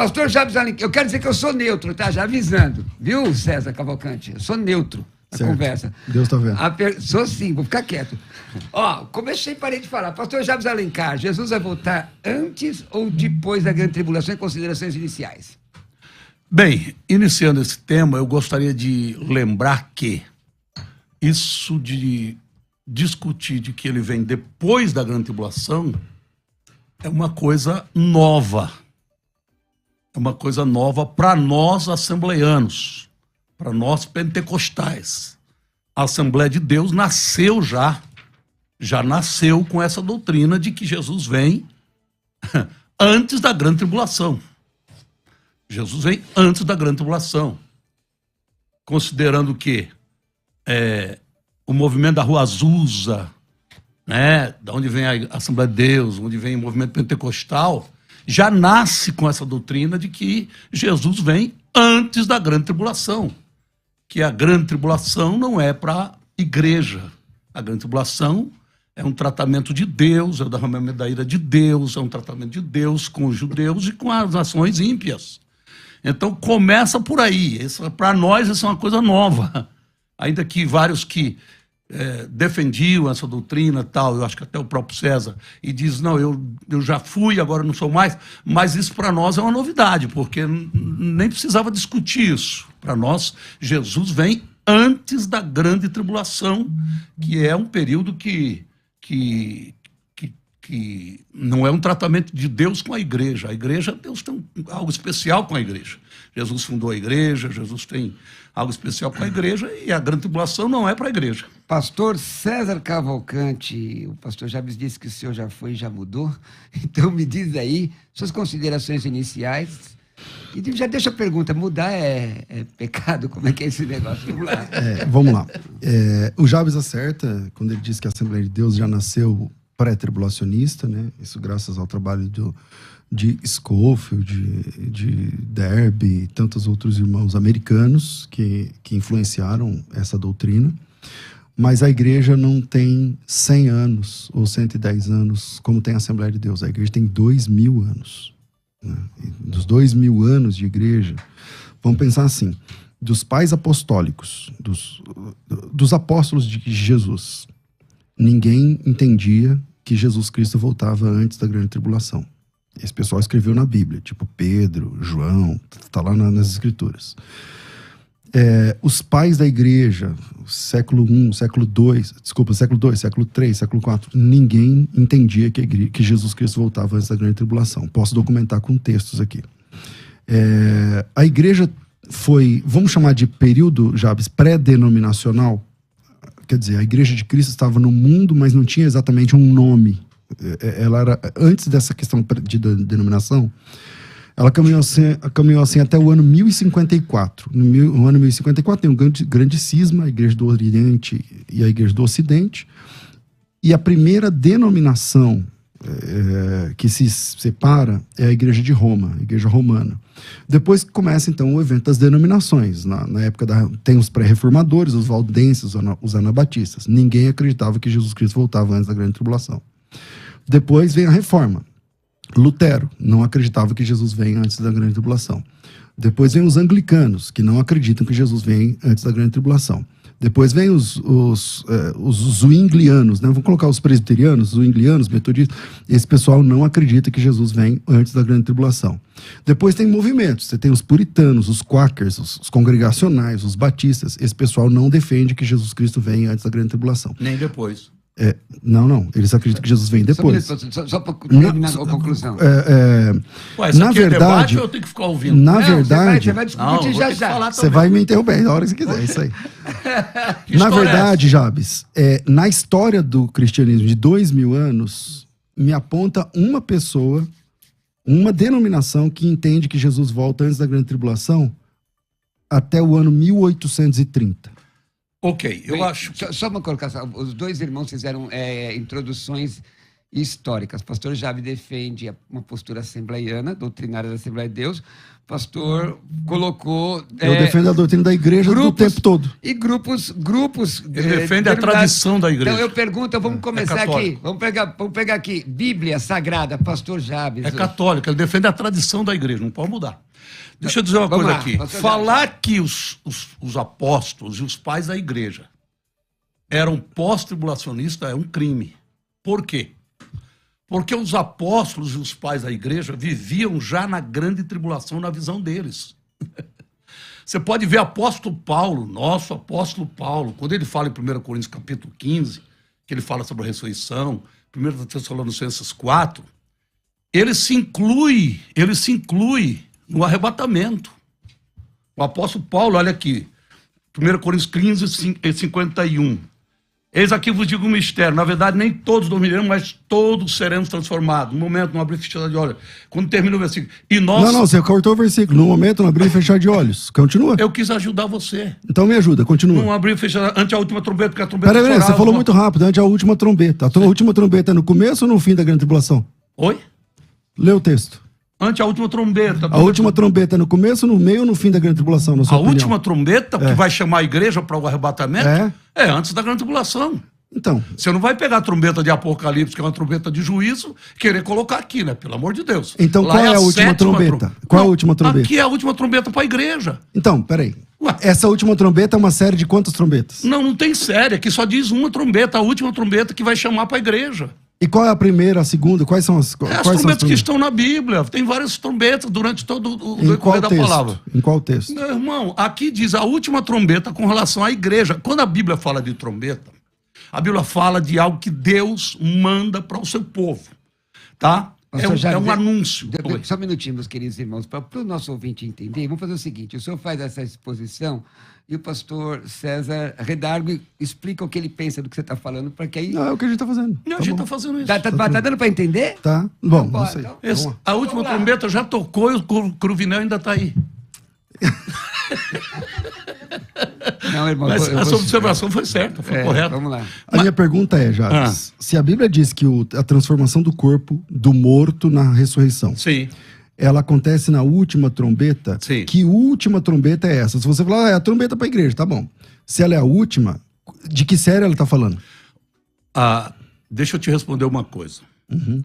Pastor Jabes Alencar, eu quero dizer que eu sou neutro, tá? Já avisando. Viu, César Cavalcante? Eu sou neutro na conversa. Deus tá vendo. Sou sim, vou ficar quieto. Ó, comecei e parei de falar. Pastor Jabes Alencar, Jesus vai voltar antes ou depois da grande tribulação, em considerações iniciais? Bem, iniciando esse tema, eu gostaria de lembrar que isso de discutir de que ele vem depois da grande tribulação é uma coisa nova. É uma coisa nova para nós assembleianos, para nós pentecostais. A Assembleia de Deus nasceu já nasceu com essa doutrina de que Jesus vem antes da grande tribulação. Jesus vem antes da grande tribulação. Considerando que o movimento da Rua Azusa, né, da onde vem a Assembleia de Deus, onde vem o movimento pentecostal, já nasce com essa doutrina de que Jesus vem antes da grande tribulação. Que a grande tribulação não é para a igreja. A grande tribulação é um tratamento de Deus, é o derramamento da ira de Deus, é um tratamento de Deus com os judeus e com as nações ímpias. Então começa por aí. Para nós isso é uma coisa nova. Ainda que vários que defendiam essa doutrina tal, eu acho que até o próprio César, e diz, não, eu já fui, agora não sou mais, mas isso para nós é uma novidade, porque nem precisava discutir isso. Para nós, Jesus vem antes da grande tribulação, que é um período que não é um tratamento de Deus com a igreja. A igreja, Deus tem algo especial com a igreja. Jesus fundou a igreja, Jesus tem algo especial com a igreja, e a grande tribulação não é para a igreja. Pastor César Cavalcante, o pastor Jabes disse que o senhor já foi e já mudou, então me diz aí suas considerações iniciais. E já deixa a pergunta, mudar é pecado? Como é que é esse negócio? Vamos lá. Vamos lá. O Jabes acerta quando ele diz que a Assembleia de Deus já nasceu pré-tribulacionista, né? Isso graças ao trabalho de Scofield, de Derby e tantos outros irmãos americanos que influenciaram essa doutrina. Mas a igreja não tem 100 anos ou 110 anos como tem a Assembleia de Deus. A igreja tem 2000 anos. Né? Dos 2000 anos de igreja, vamos pensar assim, dos pais apostólicos, dos apóstolos de Jesus, ninguém entendia que Jesus Cristo voltava antes da grande tribulação. Esse pessoal escreveu na Bíblia, tipo Pedro, João, está lá nas Escrituras. Os pais da igreja, século I, século II, século III, século IV, ninguém entendia que Jesus Cristo voltava antes da grande tribulação. Posso documentar com textos aqui. A igreja foi, vamos chamar de período, Jabes, pré-denominacional. Quer dizer, a igreja de Cristo estava no mundo, mas não tinha exatamente um nome. Ela era, antes dessa questão de denominação, ela caminhou assim até o ano 1054. No ano 1054 tem um grande cisma, a igreja do Oriente e a igreja do Ocidente. E a primeira denominação que se separa é a igreja de Roma, a igreja romana. Depois começa então o evento das denominações. Na época tem os pré-reformadores, os valdenses, os anabatistas. Ninguém acreditava que Jesus Cristo voltava antes da grande tribulação. Depois vem a reforma. Lutero não acreditava que Jesus vem antes da grande tribulação. Depois vem os anglicanos, que não acreditam que Jesus vem antes da grande tribulação. Depois vem os zwinglianos, né? Vamos colocar os presbiterianos, zwinglianos, metodistas. Esse pessoal não acredita que Jesus vem antes da grande tribulação. Depois tem movimentos. Você tem os puritanos, os quakers, os congregacionais, os batistas. Esse pessoal não defende que Jesus Cristo vem antes da grande tribulação. Nem depois. Não. Eles acreditam que Jesus vem depois. Só para terminar a conclusão. Ué, isso aqui é debate ou eu tenho que ficar ouvindo? Na verdade... Você vai discutir já. Você vai me interromper na hora que você quiser, isso aí. Na verdade, Jabes, na história do cristianismo de 2000 anos, me aponta uma pessoa, uma denominação que entende que Jesus volta antes da grande tribulação até o ano 1830. Ok, eu acho... Só uma colocação. Os dois irmãos fizeram introduções históricas. O pastor Jabe defende uma postura assembleiana, doutrinária da Assembleia de Deus. O pastor colocou... Eu defendo a doutrina da igreja do tempo todo. E grupos... Ele defende a tradição da igreja. Então eu pergunto, vamos começar aqui. Vamos pegar aqui. Bíblia Sagrada, pastor Jabe. É católica, ele defende a tradição da igreja, não pode mudar. Deixa eu dizer uma coisa aqui. Falar que os apóstolos e os pais da igreja eram pós-tribulacionistas é um crime. Por quê? Porque os apóstolos e os pais da igreja viviam já na grande tribulação na visão deles. Você pode ver apóstolo Paulo, nosso apóstolo Paulo, quando ele fala em 1 Coríntios capítulo 15, que ele fala sobre a ressurreição, 1 Tessalonicenses 4, ele se inclui no arrebatamento. O apóstolo Paulo, olha aqui, 1 Coríntios 15, 51. Eis aqui vos digo um mistério. Na verdade, nem todos dormiremos, mas todos seremos transformados. No momento, não abrir e fechar de olhos. Quando termina o versículo. E nós... Não, você cortou o versículo. No momento, não abrir e fechar de olhos. Continua. Eu quis ajudar você. Então me ajuda, continua. Não abrir e fechar ante a última trombeta, porque a trombeta... Peraí, você falou muito rápido, ante a última trombeta. A última trombeta é no começo ou no fim da grande tribulação? Oi? Lê o texto. Ante a última trombeta. A última trombeta é no começo, no meio ou no fim da grande tribulação, na sua opinião? Última trombeta, que vai chamar a igreja para o arrebatamento, é antes da grande tribulação. Então. Você não vai pegar a trombeta de Apocalipse, que é uma trombeta de juízo, querer colocar aqui, né? Pelo amor de Deus. Então qual é a última trombeta? Qual é a última trombeta? Aqui é a última trombeta para a igreja. Então, peraí. Essa última trombeta é uma série de quantas trombetas? Não tem série. Aqui só diz uma trombeta, a última trombeta que vai chamar para a igreja. E qual é a primeira, a segunda? Quais são as as trombetas que estão na Bíblia. Tem várias trombetas durante todo o decorrer da palavra. Em qual texto? Meu irmão, aqui diz a última trombeta com relação à igreja. Quando a Bíblia fala de trombeta, a Bíblia fala de algo que Deus manda para o seu povo. Tá? É um anúncio. Só um minutinho, meus queridos irmãos. Para o nosso ouvinte entender, vamos fazer o seguinte. O senhor faz essa exposição e o pastor César Redargo explica o que ele pensa do que você está falando, para que aí... Não, é o que a gente está fazendo. Não, a gente está fazendo isso. Tá dando para entender? Tá. Bom, não sei. Então, a última trombeta já tocou e o Cruvinel ainda está aí. Não, irmão, mas a sua observação foi certa, foi correta. Vamos lá. A minha pergunta é, Jacques, se a Bíblia diz que a transformação do corpo do morto na ressurreição, sim, ela acontece na última trombeta, sim, que última trombeta é essa? Se você falar, é a trombeta para a igreja, tá bom. Se ela é a última, de que série ela está falando? Deixa eu te responder uma coisa. Uhum.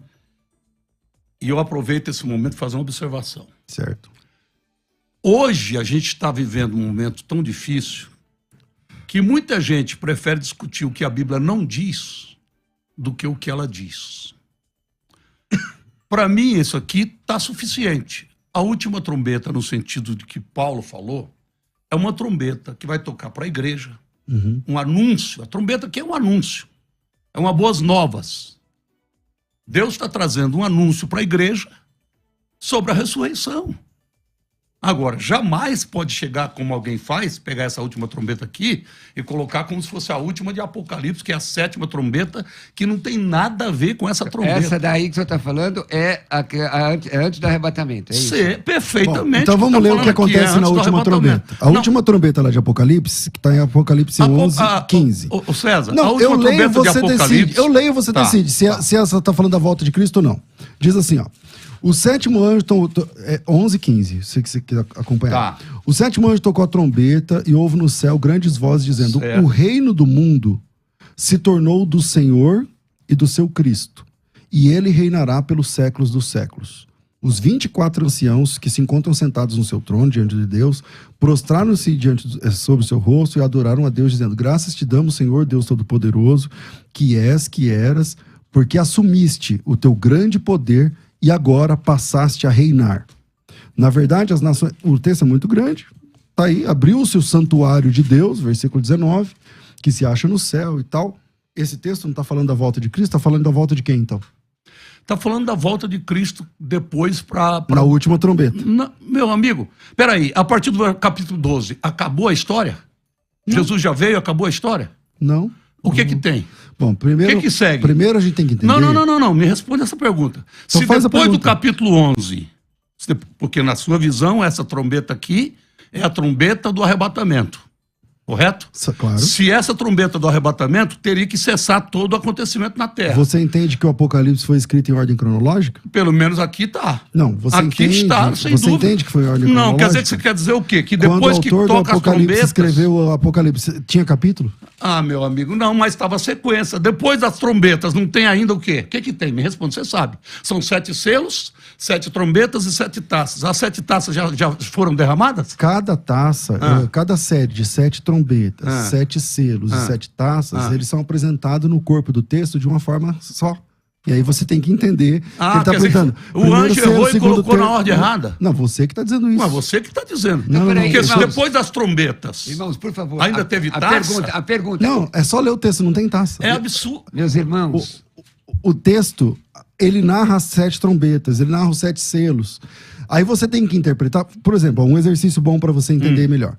E eu aproveito esse momento para fazer uma observação. Certo. Hoje a gente está vivendo um momento tão difícil que muita gente prefere discutir o que a Bíblia não diz do que o que ela diz. Para mim, isso aqui está suficiente. A última trombeta, no sentido de que Paulo falou, é uma trombeta que vai tocar para a igreja. Uhum. Um anúncio. A trombeta aqui é um anúncio. É uma boas novas. Deus está trazendo um anúncio para a igreja sobre a ressurreição. Agora, jamais pode chegar, como alguém faz, pegar essa última trombeta aqui e colocar como se fosse a última de Apocalipse, que é a sétima trombeta, que não tem nada a ver com essa trombeta. Essa daí que o senhor está falando é antes do arrebatamento, é isso? Perfeitamente. Bom, então vamos ler o que acontece na última trombeta. A última trombeta lá de Apocalipse, que está em Apocalipse 11, 15. Ô César, não, a última trombeta de Apocalipse... Eu leio, você decide se essa está falando da volta de Cristo ou não. Diz assim, ó. O sétimo anjo, 11, 15, se você quiser acompanhar. Tá. O sétimo anjo tocou a trombeta e houve no céu grandes vozes dizendo: certo. O reino do mundo se tornou do Senhor e do seu Cristo, e ele reinará pelos séculos dos séculos. Os 24 anciãos que se encontram sentados no seu trono diante de Deus, prostraram-se sobre o seu rosto e adoraram a Deus, dizendo: Graças te damos, Senhor, Deus Todo-Poderoso, que és, que eras, porque assumiste o teu grande poder e agora passaste a reinar. Na verdade, as nações... O texto é muito grande. Tá aí, abriu-se o santuário de Deus, versículo 19, que se acha no céu e tal. Esse texto não está falando da volta de Cristo, está falando da volta de quem, então? Está falando da volta de Cristo depois para... Na última trombeta. Meu amigo, peraí, a partir do capítulo 12, acabou a história? Não. Jesus já veio, acabou a história? Não. O que que tem? Bom, primeiro... O que segue? Primeiro a gente tem que entender... Não, me responde essa pergunta. Então se depois do capítulo 11, porque na sua visão essa trombeta aqui é a trombeta do arrebatamento. Correto? Claro. Se essa trombeta do arrebatamento, teria que cessar todo o acontecimento na Terra. Você entende que o Apocalipse foi escrito em ordem cronológica? Pelo menos aqui está. Não, você aqui entende, está, sem você dúvida. entende que foi em ordem Não, cronológica? quer dizer que você quer dizer o quê? Que Quando depois o que autor do toca as Apocalipse trombetas... escreveu o Apocalipse, tinha capítulo? Ah, meu amigo, não, mas estava a sequência. Depois das trombetas, não tem ainda o quê? O que tem? Me responde, você sabe. São 7 selos, 7 trombetas e 7 taças. As 7 taças já foram derramadas? Cada taça, cada série de 7 trombetas, 7 selos e 7 taças, eles são apresentados no corpo do texto de uma forma só. E aí você tem que entender que ele está apresentando. O anjo errou e colocou na ordem errada? Não, você que está dizendo isso. Mas você que está dizendo. Não, porque irmãos, depois das trombetas... Irmãos, por favor. Ainda teve taça? A pergunta. Não, é só ler o texto, não tem taça. É absurdo. Meus irmãos. O texto, ele narra as 7 trombetas, ele narra os 7 selos. Aí você tem que interpretar, por exemplo, um exercício bom para você entender melhor.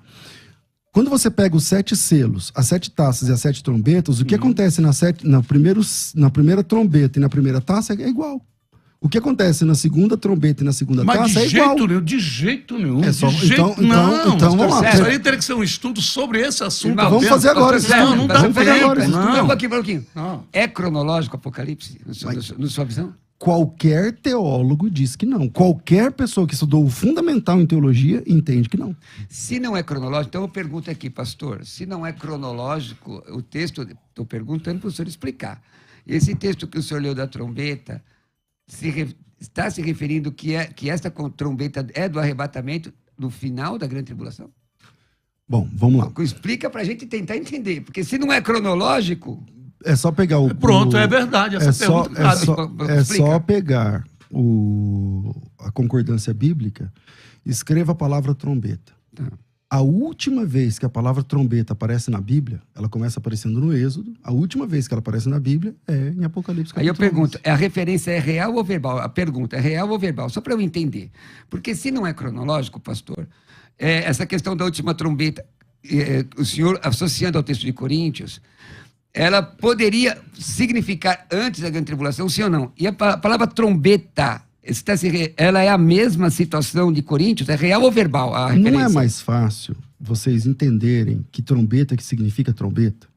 Quando você pega os 7 selos, as 7 taças e as 7 trombetas, o que acontece na primeira trombeta e na primeira taça é igual. O que acontece na segunda trombeta e na segunda taça é igual. De jeito nenhum. É só, de jeito então vamos lá. Isso aí teria que ser um estudo sobre esse assunto. Irmão, vamos fazer agora. Não dá Vamos fazer tempo. agora. Não. Um pouquinho. É cronológico o Apocalipse, na sua visão? Qualquer teólogo diz que não. Qualquer pessoa que estudou o fundamental em teologia entende que não. Se não é cronológico, então eu pergunto aqui, pastor, se não é cronológico, o texto, estou perguntando para o senhor explicar. Esse texto que o senhor leu da trombeta, está se referindo que esta trombeta é do arrebatamento no final da grande tribulação? Bom, vamos lá. Explica para a gente tentar entender, porque se não é cronológico... É só pegar o... Pronto, é verdade. Essa pergunta é só pegar a concordância bíblica, escreva a palavra trombeta. A última vez que a palavra trombeta aparece na Bíblia, ela começa aparecendo no Êxodo. A última vez que ela aparece na Bíblia é em Apocalipse. Aí eu pergunto, a referência é real ou verbal? A pergunta é real ou verbal? Só para eu entender. Porque se não é cronológico, pastor, essa questão da última trombeta, o senhor associando ao texto de Coríntios, ela poderia significar antes da grande tribulação, sim ou não? E a palavra trombeta, ela é a mesma situação de Coríntios? É real ou verbal a referência? Não é mais fácil vocês entenderem que trombeta que significa trombeta?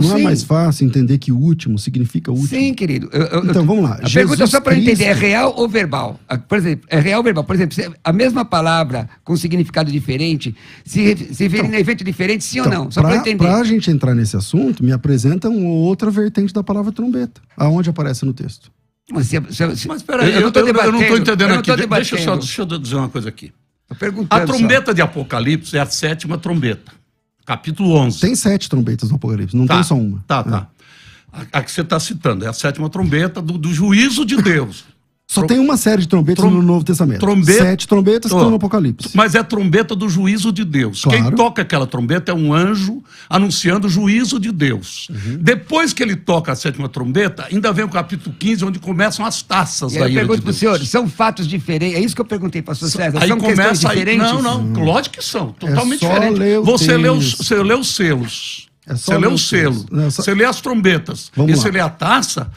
Não é mais fácil entender que o último significa último? Sim, querido. Então, vamos lá. A pergunta é só para entender, é real ou verbal? Por exemplo, é real ou verbal? Por exemplo, a mesma palavra com significado diferente, se referindo a evento diferente, sim ou não? Só para entender. Para a gente entrar nesse assunto, me apresenta uma outra vertente da palavra trombeta. Aonde aparece no texto? Mas peraí, eu não estou entendendo aqui. Deixa eu dizer uma coisa aqui. A trombeta de Apocalipse é a 7ª trombeta. Capítulo 11. Tem 7 trombetas no Apocalipse, não tem só uma. Tá. A que você está citando é a 7ª trombeta do juízo de Deus. Só tem uma série de trombetas no Novo Testamento. 7 trombetas que estão no Apocalipse. Mas é a trombeta do juízo de Deus. Claro. Quem toca aquela trombeta é um anjo anunciando o juízo de Deus. Depois que ele toca a 7ª trombeta, ainda vem o capítulo 15, onde começam as taças da ira de Deus. Eu pergunto para o senhor, são fatos diferentes? É isso que eu perguntei para o pastor César. Aí são questões diferentes? Não, lógico que são. Totalmente só diferentes. ler o Você lê os selos. Você lê o selo, você lê as trombetas, e você lê a taça,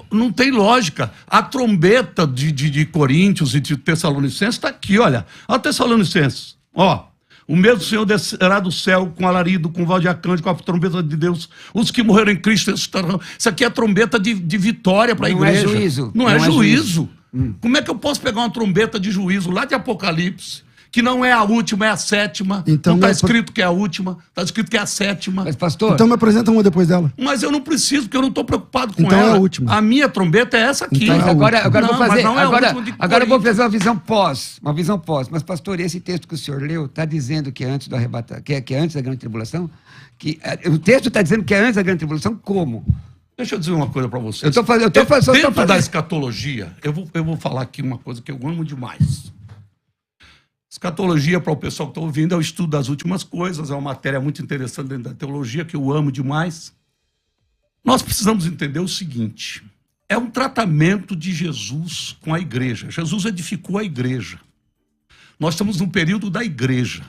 não tem lógica. A trombeta de Coríntios e de Tessalonicenses está aqui, olha. Olha Tessalonicenses, o mesmo Senhor descerá do céu com alarido, com voz de arcanjo, com a trombeta de Deus. Os que morreram em Cristo ressuscitarão. Isso aqui é trombeta de vitória para a igreja. Não é juízo. Não é juízo. Como é que eu posso pegar uma trombeta de juízo lá de Apocalipse, que não é a última, é a 7ª. Então, não está escrito que é a última, está escrito que é a 7ª. Mas, pastor... Então me apresenta uma depois dela. Mas eu não preciso, porque eu não estou preocupado com então ela. É a última. A minha trombeta é essa aqui. Então é agora eu vou fazer. Agora eu vou fazer uma visão pós. Mas, pastor, esse texto que o senhor leu está dizendo que é antes do arrebatamento, que é antes da grande tribulação? O texto está dizendo que é antes da grande tribulação, como? Deixa eu dizer uma coisa para vocês. Dentro da escatologia, eu vou falar aqui uma coisa que eu amo demais. Escatologia, para o pessoal que está ouvindo, é o estudo das últimas coisas, é uma matéria muito interessante dentro da teologia, que eu amo demais. Nós precisamos entender o seguinte, é um tratamento de Jesus com a igreja. Jesus edificou a igreja. Nós estamos num período da igreja.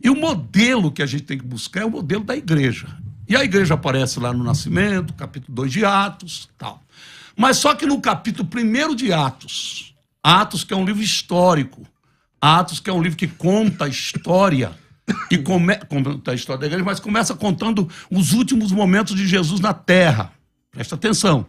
E o modelo que a gente tem que buscar é o modelo da igreja. E a igreja aparece lá no Nascimento, capítulo 2 de Atos, tal. Mas só que no capítulo 1 de Atos, que é um livro histórico, Atos, que é um livro que conta a história E conta a história da igreja, mas começa contando os últimos momentos de Jesus na terra. Presta atenção.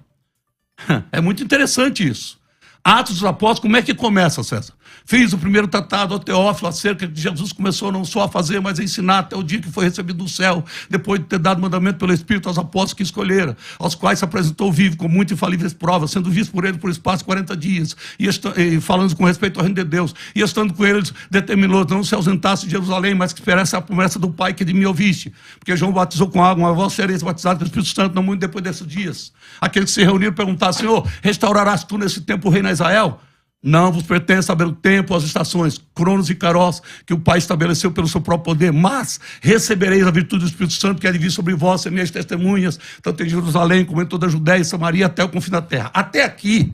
É muito interessante isso. Atos dos Apóstolos, como é que começa, César? Fiz o primeiro tratado ao Teófilo acerca de Jesus, começou não só a fazer, mas a ensinar até o dia que foi recebido do céu, depois de ter dado mandamento pelo Espírito aos apóstolos que escolhera, aos quais se apresentou vivo com muitas infalíveis provas, sendo visto por ele por espaço de 40 dias, e falando com respeito ao reino de Deus, e estando com eles, determinou não se ausentasse de Jerusalém, mas que esperasse a promessa do Pai que de mim ouviste, porque João batizou com água, mas vós sereis batizados com o Espírito Santo, não muito depois desses dias. Aqueles que se reuniram perguntaram: Senhor, restaurarás tu nesse tempo o reino a Israel? Não vos pertence saber o tempo, as estações, cronos e carós, que o Pai estabeleceu pelo seu próprio poder, mas recebereis a virtude do Espírito Santo, que há de vir sobre vós, ser minhas testemunhas, tanto em Jerusalém como em toda a Judéia e Samaria, até o confim da terra. Até aqui,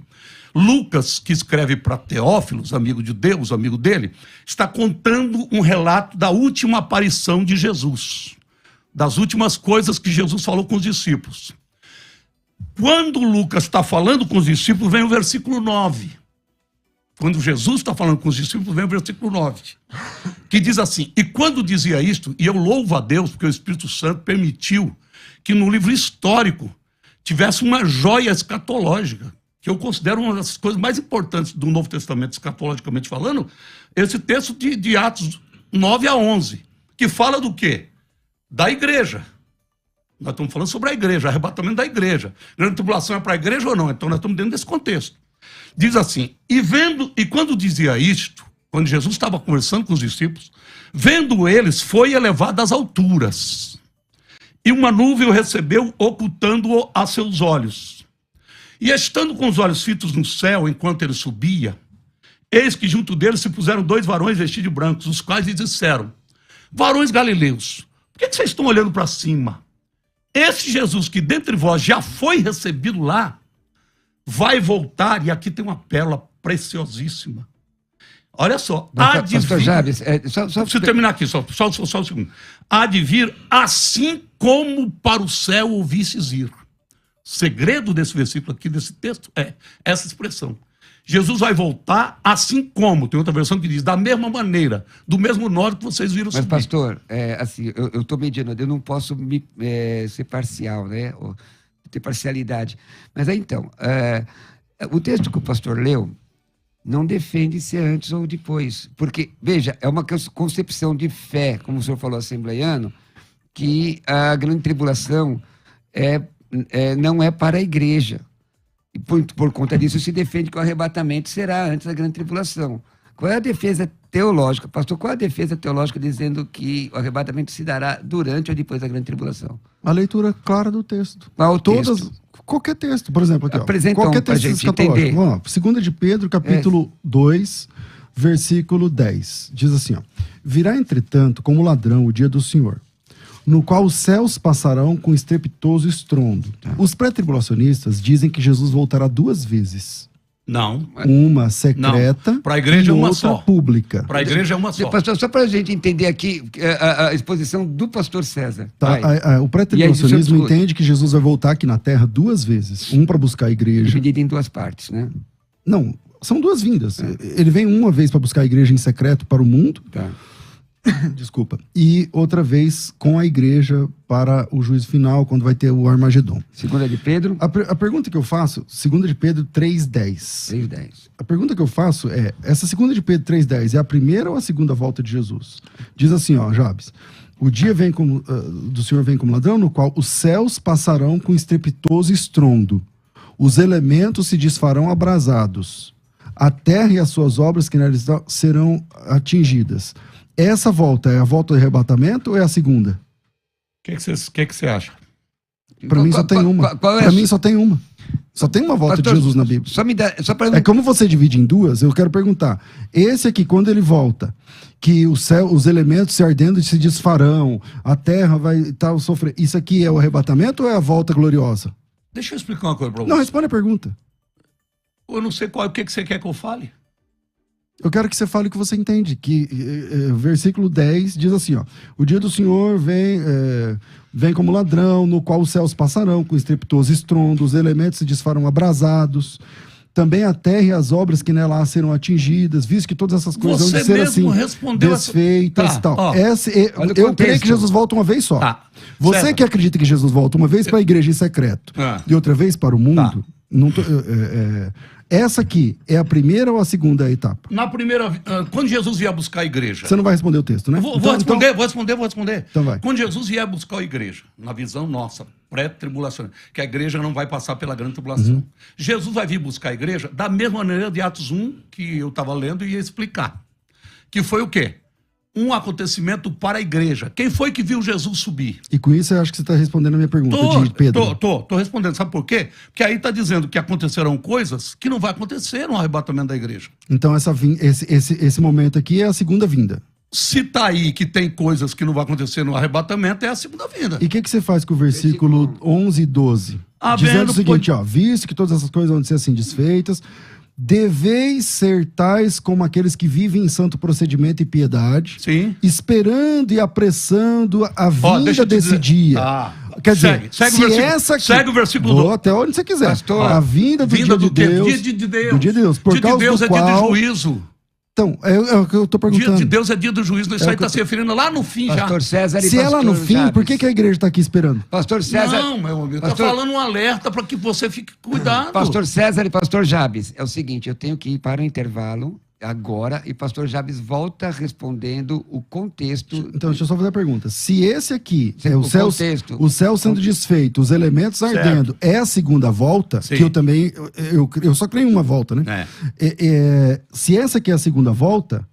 Lucas, que escreve para Teófilos, amigo de Deus, amigo dele, está contando um relato da última aparição de Jesus, das últimas coisas que Jesus falou com os discípulos. Quando Lucas está falando com os discípulos, vem o versículo 9. Quando Jesus está falando com os discípulos, vem o versículo 9, que diz assim: e quando dizia isto, e eu louvo a Deus, porque o Espírito Santo permitiu que no livro histórico tivesse uma joia escatológica, que eu considero uma das coisas mais importantes do Novo Testamento, escatologicamente falando, esse texto de Atos 9 a 11, que fala do quê? Da igreja. Nós estamos falando sobre a igreja, arrebatamento da igreja. Grande tribulação é para a igreja ou não? Então nós estamos dentro desse contexto. Diz assim: e quando dizia isto, quando Jesus estava conversando com os discípulos, vendo eles, foi elevado às alturas, e uma nuvem o recebeu, ocultando-o a seus olhos. E estando com os olhos fitos no céu, enquanto ele subia, eis que junto deles se puseram 2 varões vestidos de brancos, os quais lhe disseram: varões galileus, por que vocês estão olhando para cima? Esse Jesus que dentre vós já foi recebido lá, vai voltar, e aqui tem uma pérola preciosíssima. Olha só, há de Pastor vir... Jabes, Deixa eu terminar aqui, só um segundo. Há de vir assim como para o céu ouvistes ir. O segredo desse versículo aqui, desse texto, é essa expressão. Jesus vai voltar assim como, tem outra versão que diz, da mesma maneira, do mesmo modo que vocês viram subir. Mas, pastor, assim, eu estou mediando, eu não posso ser parcial, né? Ou ter parcialidade. Mas aí, então, o texto que o pastor leu não defende se é antes ou depois. Porque, veja, é uma concepção de fé, como o senhor falou, assembleiano, que a grande tribulação não é para a igreja. E por conta disso se defende que o arrebatamento será antes da grande tribulação. Qual é a defesa teológica? Pastor, qual é a defesa teológica dizendo que o arrebatamento se dará durante ou depois da grande tribulação? A leitura clara do texto. Qual texto? Qualquer texto, por exemplo, aqui, apresenta qualquer pra texto gente escatológico. entender. Vamos lá, 2 de Pedro, capítulo 2, versículo 10. Diz assim, ó: virá, entretanto, como ladrão o dia do Senhor, no qual os céus passarão com estrepitoso estrondo. Os pré-tribulacionistas dizem que Jesus voltará 2 vezes. Não. Uma secreta para a igreja e é uma outra só. pública. Para a igreja é uma só. Pastor, só para a gente entender aqui a exposição do pastor César. Tá, o pré-tribulacionismo entende que Jesus vai voltar aqui na Terra 2 vezes. Um para buscar a igreja. Dividido em 2 partes, né? Não, são 2 vindas. Ele vem uma vez para buscar a igreja em secreto para o mundo. Tá. Desculpa. E outra vez com a igreja para o juízo final, quando vai ter o Armagedon. 2 de Pedro. A pergunta que eu faço, 2 de Pedro 3:10. 3:10. A pergunta que eu faço é, essa 2 de Pedro 3:10 é a primeira ou a segunda volta de Jesus? Diz assim, ó, Jabes: o dia do Senhor vem como ladrão, no qual os céus passarão com estrepitoso estrondo, os elementos se desfarão abrasados, a terra e as suas obras que nela estão serão atingidas. Essa volta é a volta do arrebatamento ou é a segunda? O que você acha? Para mim só tem uma. Para mim só tem uma. Só tem uma volta Pastor, de Jesus na Bíblia. É como você divide em 2, eu quero perguntar. Esse aqui, quando ele volta, que o céu, os elementos se ardendo se desfarão, a terra vai sofrer. Isso aqui é o arrebatamento ou é a volta gloriosa? Deixa eu explicar uma coisa para você. Não, responde a pergunta. Eu não sei o que você quer que eu fale. Eu quero que você fale o que você entende. Que versículo 10 diz assim, ó: o dia do Senhor vem como ladrão, no qual os céus passarão com estrepitoso estrondo, os elementos se desfarão abrasados. também a terra e as obras que nela há serão atingidas, visto que todas essas coisas Você vão ser mesmo assim, respondeu desfeitas essa... e tal. Tá, ó. Olha o Eu creio contexto. que Jesus volta uma vez só. Tá. Você César. que acredita que Jesus volta uma vez para a igreja em secreto e outra vez para o mundo, não tô- essa aqui é a primeira ou a segunda etapa? Na primeira... Quando Jesus vier buscar a igreja... Você não vai responder o texto, né? Vou responder. Então vai. Quando Jesus vier buscar a igreja, na visão nossa, pré-tribulação, que a igreja não vai passar pela grande tribulação. Jesus vai vir buscar a igreja da mesma maneira de Atos 1, que eu estava lendo e ia explicar. Que foi o quê? Um acontecimento para a igreja. Quem foi que viu Jesus subir? E com isso eu acho que você está respondendo a minha pergunta de Pedro. Tô respondendo. Sabe por quê? Porque aí está dizendo que acontecerão coisas que não vai acontecer no arrebatamento da igreja. Então esse momento aqui é a segunda vinda. Se tá aí que tem coisas que não vai acontecer no arrebatamento, é a segunda vinda. E o que você faz com o versículo 11 e 12? Havendo, Dizendo o seguinte, ó, visto que todas essas coisas vão ser assim desfeitas, deveis ser tais como aqueles que vivem em santo procedimento e piedade, Sim. esperando e apressando a Ó, deixa vinda eu te desse dizer. dia. Quer dizer, segue o versículo vou 12. até onde você quiser. Pastor, a vinda do dia de quê? Deus. Dia de Deus. Do dia de Deus. Por Dia de causa Deus do é dia qual... de juízo. Então, é o que eu tô Dia perguntando. de Deus é dia do juízo. Isso É o aí que está se referindo lá no fim Pastor já. César e Se é lá no pastor fim, Jabes. por que a igreja está aqui esperando? Pastor César... Não, meu amigo. Está Pastor- falando um alerta para que você fique cuidado. Pastor César e pastor Jabes, é o seguinte, eu tenho que ir para o intervalo agora e pastor Jabes volta respondendo o contexto. Então, deixa eu só fazer a pergunta. Se esse aqui Sim, é o contexto. o céu sendo desfeito, os elementos ardendo, é a segunda volta, Sim. que eu também, eu só creio em uma volta, né? Se essa aqui é a segunda volta,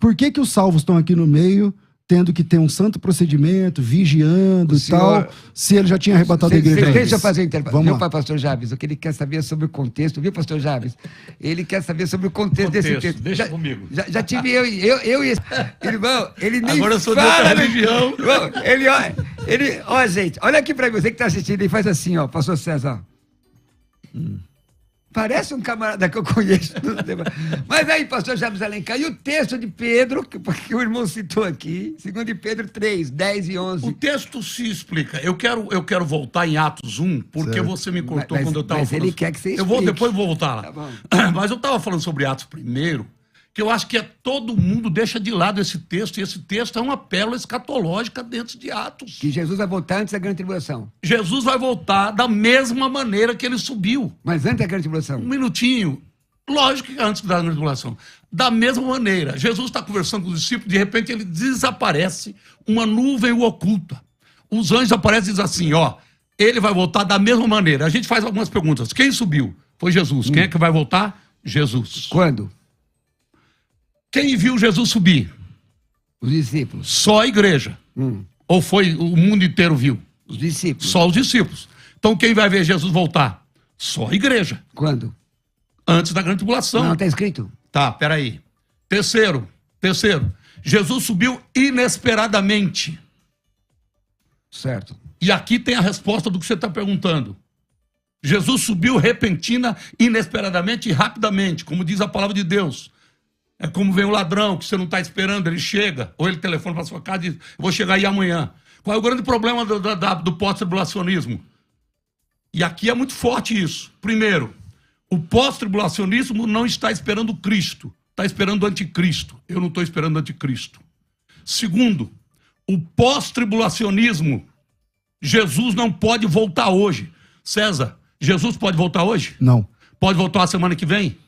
por que os salvos estão aqui no meio, tendo que ter um santo procedimento, vigiando O e senhor- tal, se ele já tinha arrebatado a igreja antes? Deixa eu fazer o intervalo. Vamos Viu, lá. para pastor Jabes, o que ele quer saber é sobre o contexto, viu, pastor Jabes? Ele quer saber sobre o contexto desse Contexto, texto. deixa comigo. Já tive eu e esse... Irmão, ele nem Agora eu sou de fala, outra né? religião. Irmão, ó, gente, olha aqui pra você que tá assistindo e faz assim, ó, pastor César, ó. Parece um camarada que eu conheço. Mas aí, pastor Jabes Alencar, e o texto de Pedro, que o irmão citou aqui, 2 de Pedro 3, 10 e 11. O texto se explica. Eu quero voltar em Atos 1, porque Certo. você me cortou Mas- quando eu estava mas falando. ele quer que você Eu vou, explique. depois vou voltar lá. Tá bom. Mas eu estava falando sobre Atos primeiro, que eu acho que todo mundo deixa de lado esse texto, e esse texto é uma pérola escatológica dentro de Atos. Que Jesus vai voltar antes da grande tribulação. Jesus vai voltar da mesma maneira que ele subiu. Mas antes da grande tribulação. Um minutinho. Lógico que antes da grande tribulação. Da mesma maneira, Jesus está conversando com os discípulos, de repente ele desaparece, uma nuvem o oculta. Os anjos aparecem e dizem assim, ó, ele vai voltar da mesma maneira. A gente faz algumas perguntas. Quem subiu? Foi Jesus. Quem é que vai voltar? Jesus. Quando? Quem viu Jesus subir? Os discípulos. Só a igreja. Ou foi o mundo inteiro viu? Os discípulos. Só os discípulos. Então quem vai ver Jesus voltar? Só a igreja. Quando? Antes da grande tribulação. Não, está escrito. Tá, peraí. Terceiro. Jesus subiu inesperadamente. Certo. E aqui tem a resposta do que você está perguntando. Jesus subiu repentina, inesperadamente e rapidamente, como diz a palavra de Deus. É como vem o ladrão, que você não está esperando, ele chega, ou ele telefona para sua casa e diz, eu vou chegar aí amanhã. Qual é o grande problema do pós-tribulacionismo? E aqui é muito forte isso. Primeiro, o pós-tribulacionismo não está esperando Cristo, está esperando o anticristo. Eu não estou esperando o anticristo. Segundo, o pós-tribulacionismo, Jesus não pode voltar hoje. César, Jesus pode voltar hoje? Não. Pode voltar a semana que vem?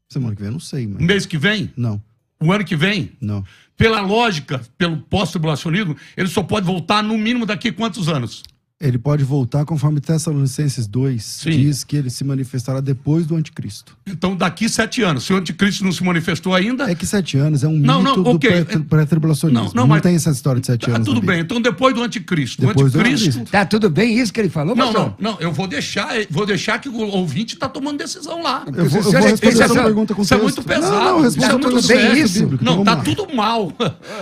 Semana que vem eu não sei, mas... Mês que vem? Não, O ano que vem? não. Pela lógica, pelo pós-tribulacionismo, ele só pode voltar no mínimo daqui quantos anos? Ele pode voltar conforme Tessalonicenses 2 Sim. diz que ele se manifestará depois do anticristo. Então, daqui 7 anos. Se o anticristo não se manifestou ainda... É que 7 anos é um Não, mito não, do ok. pré-tribulacionismo. Não, Não, mas- tem essa história de 7 Tá anos. tudo na Bíblia. bem. Então, depois do anticristo. Depois do o anticristo... anticristo. Tá tudo bem isso que ele falou, pastor? Não, eu vou deixar que o ouvinte está tomando decisão lá. Eu vou Senhor, responder isso é essa só- pergunta com Isso é texto. muito pesado. Não, responda Isso é com muito texto bem isso. bíblico, Não, então tá vamos lá. tudo mal.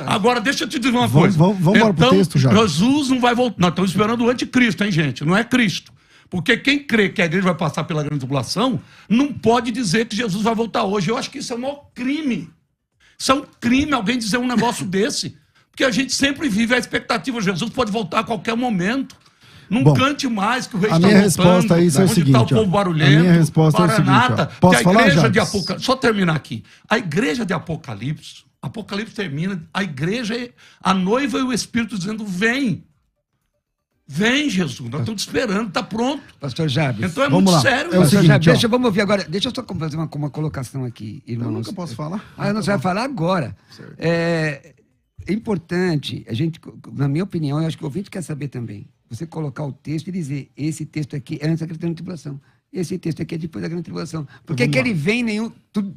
Agora, deixa eu te dizer uma Vamos- coisa. vamos embora pro texto já. Jesus não vai voltar. Nós estamos esperando o anticristo, hein, gente? Não é Cristo. Porque quem crê que a igreja vai passar pela grande tribulação, não pode dizer que Jesus vai voltar hoje. Eu acho que isso é um maior crime. Isso é um crime alguém dizer um negócio desse. Porque a gente sempre vive a expectativa. Jesus pode voltar a qualquer momento. Não Bom, cante mais que o rei a está minha voltando. resposta a isso é o Onde seguinte, está o povo ó. barulhento? A minha resposta é o seguinte, Maranata, ó. Posso que a falar, igreja de Jabes? Apocalipse... Só terminar aqui. A igreja de Apocalipse termina, a igreja é a noiva e o Espírito dizendo, vem. Vem, Jesus, nós estamos te esperando, está pronto. Pastor Jabes. Então é Vamos muito lá. sério. É o Pastor seguinte, Jabes, ó. vamos ouvir agora. Deixa eu só fazer uma colocação aqui, irmãos. Eu nunca posso falar. Não, você vai falar agora. É importante, a gente, na minha opinião, eu acho que o ouvinte quer saber também, você colocar o texto e dizer, esse texto aqui é antes da grande tribulação. Esse texto aqui é depois da grande tribulação. Porque Então, que ele vem,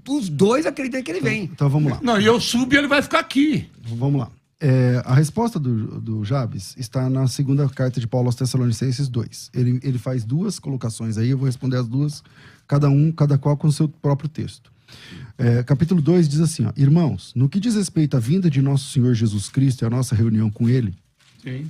os dois acreditam que ele vem. Então vamos lá. Não, e eu subo e ele vai ficar aqui. Vamos lá. A resposta do Jabes está na segunda carta de Paulo aos Tessalonicenses 2. Ele faz duas colocações aí, eu vou responder as duas, cada qual com o seu próprio texto. Capítulo 2 diz assim, ó, irmãos, no que diz respeito à vinda de nosso Senhor Jesus Cristo e à nossa reunião com Ele, Sim.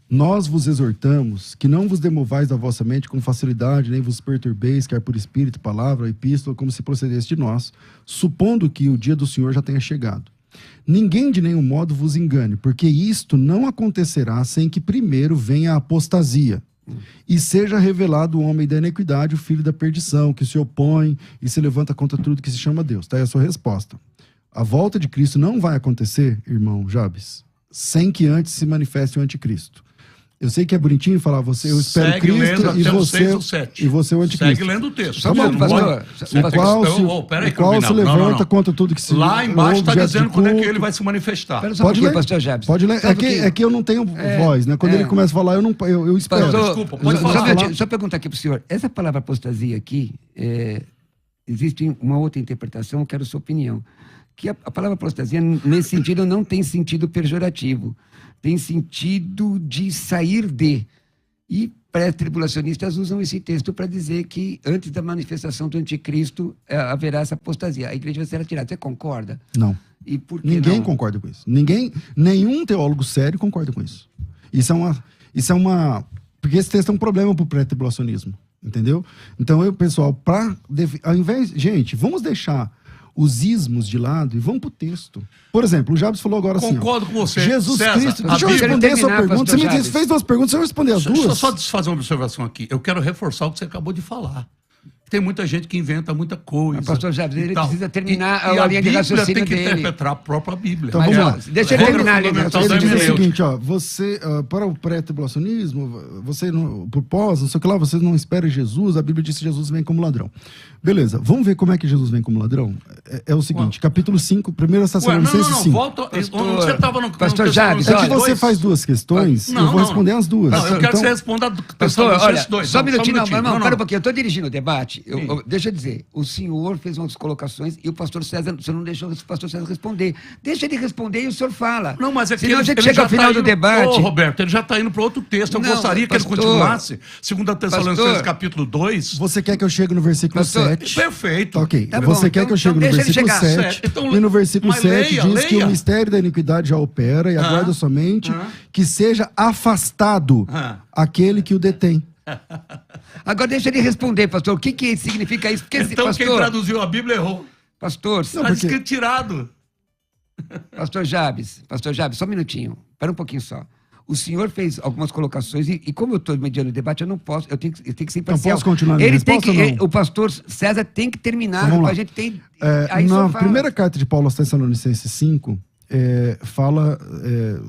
nós vos exortamos que não vos demovais da vossa mente com facilidade, nem vos perturbeis, quer por espírito, palavra, epístola, como se procedesse de nós, supondo que o dia do Senhor já tenha chegado. Ninguém de nenhum modo vos engane, porque isto não acontecerá sem que primeiro venha a apostasia, e seja revelado o homem da iniquidade, o filho da perdição, que se opõe e se levanta contra tudo que se chama Deus. Tá aí a sua resposta. A volta de Cristo não vai acontecer, irmão Jabes, sem que antes se manifeste o anticristo. Eu sei que é bonitinho falar você, eu espero Segue Cristo lendo e até o você 6 ou 7. e você o anticristo. Segue lendo o texto. Só um pouco, pastor. O qual se levanta contra tudo que se Lá embaixo está objeto dizendo de quando é que culto. ele vai se manifestar. Espera só um Pode pouquinho, ler. pastor Jabes. Pode ler. Só um pouquinho. É que eu não tenho voz, né? Quando ele começa a falar, eu espero. Pastor, Desculpa, pode só, falar. só perguntar aqui para o senhor. Essa palavra apostasia aqui, existe uma outra interpretação, eu quero sua opinião. Que a palavra apostasia, nesse sentido, não tem sentido pejorativo. Tem sentido de sair de. E pré-tribulacionistas usam esse texto para dizer que antes da manifestação do anticristo haverá essa apostasia. A igreja vai ser retirada. Você concorda? Não. E por que Ninguém não? concorda com isso. Nenhum teólogo sério concorda com isso. Isso é uma... Porque esse texto é um problema para o pré-tribulacionismo. Entendeu? Então, pessoal, ao invés... Gente, vamos deixar os ismos de lado e vamos para o texto. Por exemplo, o Jabes falou agora assim... Concordo com você. Jesus César, Cristo... a Deixa eu Bíblia- responder a sua terminar, pergunta. pastor Você me Jabes. fez duas perguntas, deixa eu responder as Deixa eu duas. só fazer uma observação aqui. Eu quero reforçar o que você acabou de falar. Tem muita gente que inventa muita coisa. Mas, pastor Jabes, e ele tal. precisa terminar e a linha de Bíblia raciocínio tem que dele. interpretar a própria Bíblia. Então, Mas, vamos ó, lá. deixa ele terminar a linha de Fundamental Ele da diz o raciocínio. hermenêutica. seguinte, ó, você, para o pré-tribulacionismo, você, por pós, não sei o que lá, você não espera Jesus, a Bíblia diz que Jesus vem como ladrão. Beleza, vamos ver como é que Jesus vem como ladrão? É o seguinte, capítulo 5, 1 Tessalonicenses 5. volta. Onde você estava no Pastor no Jabes, É que Tessalonicenses você 2? faz duas questões, eu vou responder as duas. Não, eu quero que você responda do Pastor, olha, Tessalonicenses 2. só um minutinho, não, Não, para um pouquinho, eu estou dirigindo o debate. Sim. Deixa eu dizer, o senhor fez umas colocações e o pastor César, o senhor não deixou o pastor César responder. Deixa ele responder e o senhor fala. Não, mas é que senão a gente ele chega já ao final tá do indo- debate. Ô, Roberto, ele já está indo para outro texto. Eu Não, gostaria que ele pastor, continuasse. 2 Tessalonicenses, pastor, capítulo 2. Você quer que eu chegue no versículo Pastor, 7? Perfeito. Tá, ok. Tá bom, Você quer então- que eu chegue então no deixa ele versículo chegar. 7, Então, e no versículo mas 7 leia, diz que leia. o mistério da iniquidade já opera e aguarda somente que seja afastado aquele que o detém. Agora deixa ele responder, pastor. O que significa isso? Porque, Então pastor, quem traduziu a Bíblia errou. pastor, Está escrito tirado. pastor Jabes, só um minutinho. Espera um pouquinho só. O senhor fez algumas colocações e como eu estou mediando o debate, eu não posso, eu tenho que ser imparcial. posso continuar a minha Ele tem resposta ou não? o pastor César tem que terminar, Então, vamos lá. a gente tem... aí o Na senhor fala. primeira carta de Paulo aos Tessalonicenses 5, fala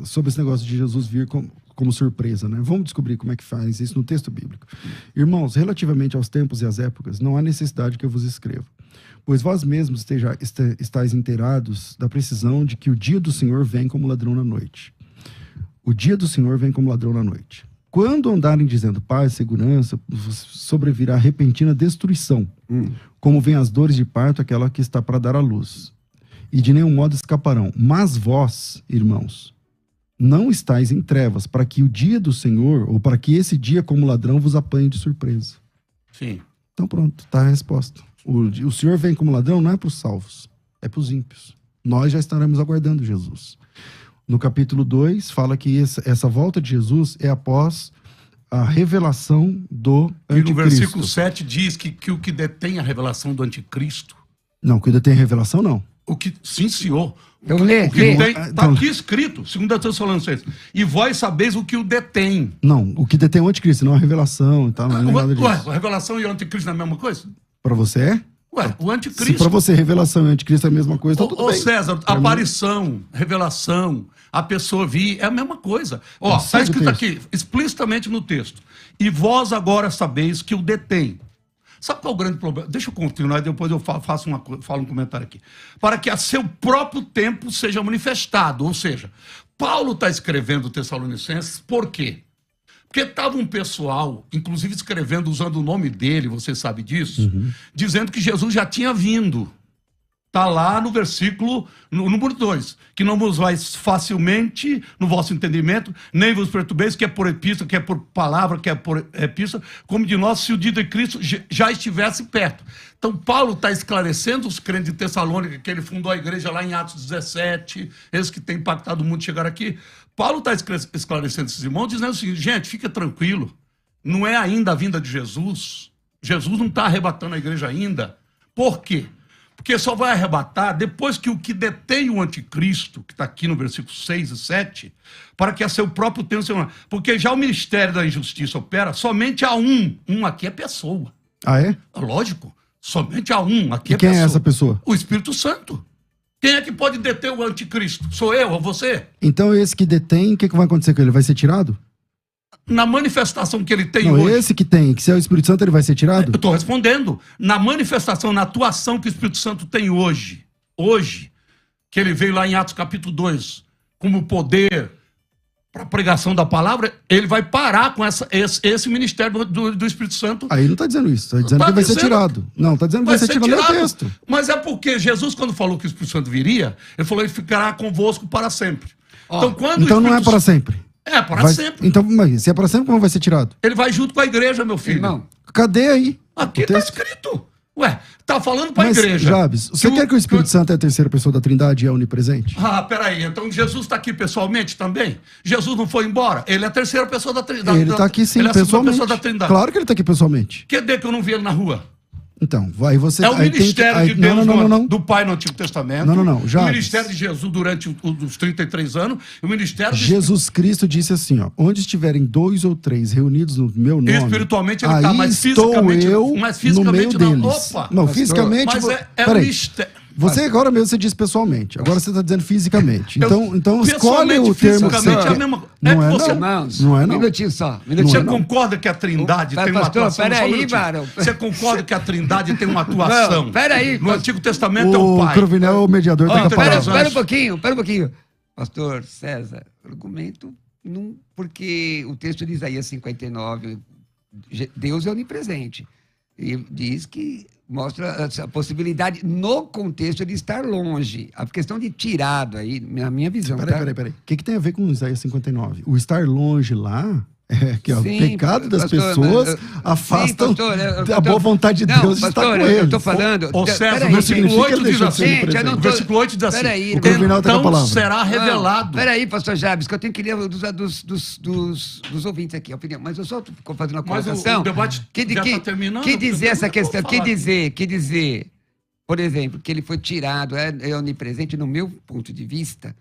sobre esse negócio de Jesus vir como surpresa, né? Vamos descobrir como é que faz isso no texto bíblico. Irmãos, relativamente aos tempos e às épocas, não há necessidade que eu vos escreva, pois vós mesmos estáis inteirados da precisão de que o dia do Senhor vem como ladrão na noite. O dia do Senhor vem como ladrão na noite. Quando andarem dizendo paz, segurança, sobrevirá repentina destruição, como vem as dores de parto, aquela que está para dar à luz. E de nenhum modo escaparão. Mas vós, irmãos, não estáis em trevas, para que o dia do Senhor, ou para que esse dia como ladrão vos apanhe de surpresa. Sim. Então pronto, está a resposta. O Senhor vem como ladrão não é para os salvos, é para os ímpios. Nós já estaremos aguardando Jesus. No capítulo 2, fala que essa volta de Jesus é após a revelação do E no anticristo. versículo 7 diz que o que detém a revelação do anticristo, Não, que ainda tem a revelação, não. sim, senhor, Então lê, O que lê. tem, tá Então- aqui escrito, 2 Tessalonicenses. E vós sabeis o que o detém. Não, o que detém é o anticristo, não a revelação e tal, não é nada disso. Ué, a revelação e o anticristo não é a mesma coisa? Pra você é? Ué, o Se anticristo. pra você revelação e anticristo é a mesma coisa, então tudo Ô bem. César, Pra mim- aparição, revelação, a pessoa vir, é a mesma coisa. Ó, Não, está segue o escrito texto. aqui, explicitamente no texto. E vós agora sabeis que o detém. Sabe qual é o grande problema? Deixa eu continuar, depois eu falo um comentário aqui. Para que a seu próprio tempo seja manifestado. Ou seja, Paulo está escrevendo Tessalonicenses por quê? Porque estava um pessoal, inclusive escrevendo, usando o nome dele, você sabe disso, dizendo que Jesus já tinha vindo. Está lá no versículo, no número 2, que não vos vais facilmente no vosso entendimento, nem vos perturbeis, que é por epístola, que é por palavra, que é por epístola, como de nós, se o dia de Cristo já estivesse perto. Então, Paulo está esclarecendo os crentes de Tessalônica, que ele fundou a igreja lá em Atos 17, eles que têm impactado o mundo chegaram aqui. Paulo está esclarecendo esses irmãos, dizendo o seguinte: gente, fica tranquilo, não é ainda a vinda de Jesus. Jesus não está arrebatando a igreja ainda. Por quê? Porque só vai arrebatar depois que o que detém o anticristo, que está aqui no versículo 6 e 7, para que a seu próprio tempo seja. Porque já o ministério da injustiça opera somente a um. Um aqui é pessoa. Ah, é? Lógico. Somente a um aqui E é quem pessoa. é essa pessoa? O Espírito Santo. Quem é que pode deter o anticristo? Sou eu ou você? Então esse que detém, o que vai acontecer com ele? Vai ser tirado? Na manifestação que ele tem Não, hoje. esse que tem, que se é o Espírito Santo, ele vai ser tirado? Eu estou respondendo. Na manifestação, na atuação que o Espírito Santo tem hoje, que ele veio lá em Atos capítulo 2, como poder para a pregação da palavra, ele vai parar com esse ministério do Espírito Santo. Aí não está dizendo isso, está dizendo Tá que vai ser dizendo- tirado. Não, está dizendo que vai ser tirado no texto. Mas é porque Jesus, quando falou que o Espírito Santo viria, ele falou que ficará convosco para sempre. Então, quando Então o não é Espírito para sempre. É, para Vai- sempre. Então, mas se é para sempre, como vai ser tirado? Ele vai junto com a igreja, meu filho. Irmão, Cadê aí? Aqui o está texto? escrito. Ué, tá falando para a Mas, igreja. Jabes, você quer que o Espírito Santo é a terceira pessoa da Trindade e é onipresente? Ah, peraí, então Jesus está aqui pessoalmente também? Jesus não foi embora? Ele é a terceira pessoa da Trindade. Ele está aqui sim, ele é a segunda pessoalmente. pessoa da Trindade. Claro que ele está aqui pessoalmente. Quer dizer que eu não vi ele na rua? Então, aí você... É o aí tem ministério aí- de Deus não. do Pai no Antigo Testamento. Não, o Jabes. ministério de Jesus durante os 33 anos. E o ministério de Jesus Cristo disse assim, ó, onde estiverem 2 ou 3 reunidos no meu nome, espiritualmente ele aí tá, mas estou fisicamente- eu mas no meio fisicamente não. deles. Opa! Não, Pastor, fisicamente... Mas é o Peraí, mistério. você agora mesmo você disse pessoalmente, agora você está dizendo fisicamente. Então escolhe Pessoalmente, o termo que você fisicamente, é a quer. mesma. Não que é, você, não. irmãos, Não é, um não. minutinho só. Não Você é, não. concorda que a Trindade tem uma Pastor, atuação? peraí, Só um minutinho. Barão. Você concorda que a Trindade tem uma atuação? Não, peraí, No pastor. Antigo Testamento é o O Pai. Cruvinel é o mediador, tá com a Espera- palavra. espera- Espera um pouquinho. Pastor César, argumento, não, porque o texto de Isaías 59, Deus é onipresente. E diz que mostra essa possibilidade no contexto de estar longe. A questão de tirado aí, na minha visão. Peraí. O que tem a ver com Isaías 59? O estar longe lá é que ó, o Sim, pecado das pastor, pessoas mas, afastam sim, pastor, a boa vontade de Não, Deus de estar pastor, com eu eles. estou falando... Ô César, Peraí, o versículo significa 8 ele diz deixou de assim. ser Gente, eu não O tô- versículo 8 diz assim. Peraí, O Cruvinel tá com a Então palavra. será revelado. Peraí, pastor Jabes, que eu tenho que ler dos ouvintes aqui, a opinião. Mas eu só estou fazendo uma Mas colocação. o debate já tá terminando, Que dizer eu essa vou questão? falar. Que dizer, por exemplo, que ele foi tirado, é onipresente, no meu ponto de vista,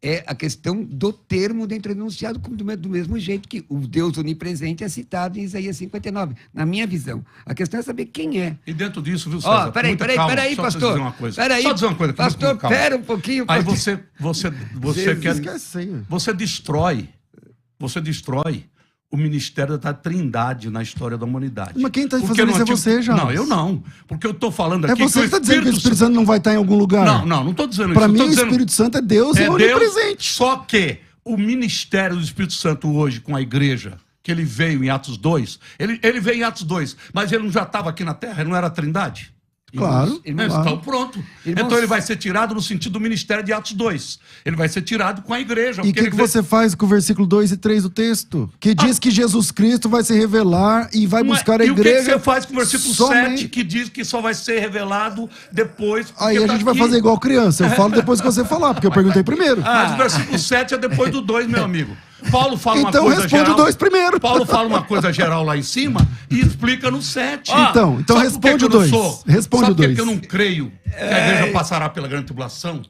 é a questão do termo dentro do enunciado, do mesmo jeito que o Deus onipresente é citado em Isaías 59, na minha visão. A questão é saber quem é. E dentro disso, viu, Ó, César? peraí, muita calma, pastor. Só dizer uma coisa. Peraí, Só dizer uma coisa. pastor, com calma. pera um pouquinho. Aí pastor. você quer... Esquece aí. Você destrói o ministério da Trindade na história da humanidade. Mas quem está Porque fazendo no isso é Antigo- você, Jabes. Não, eu não. Porque eu estou falando É aqui você que está dizendo que o Espírito Santo não vai estar em algum lugar. Não estou dizendo Para isso. mim, Eu o tô dizendo... Espírito Santo é Deus e é Deus, onipresente. só que o ministério do Espírito Santo hoje com a igreja, que ele veio em Atos 2, ele veio em Atos 2, mas ele não já estava aqui na Terra, ele não era a Trindade? Claro, Irmãos, claro. Então pronto. Irmãos- Então ele vai ser tirado no sentido do ministério de Atos 2. Ele vai ser tirado com a igreja. E o porque que ele veio- você faz com o versículo 2 e 3 do texto? Que diz que Jesus Cristo vai se revelar e vai Mas- buscar a e o que igreja. você faz com o versículo somente- 7, que diz que só vai ser revelado depois? porque Aí a tá gente vai aqui. fazer igual criança. Eu falo depois que você falar, porque eu perguntei primeiro. Mas o versículo 7 é depois do 2, meu amigo. Paulo fala Então uma coisa responde geral. o 2 primeiro. Paulo fala uma coisa geral lá em cima e explica no 7. Então Sabe responde por que o que eu não 2. sou? Responde Sabe o por que 2. que eu não creio que a igreja passará pela grande tribulação?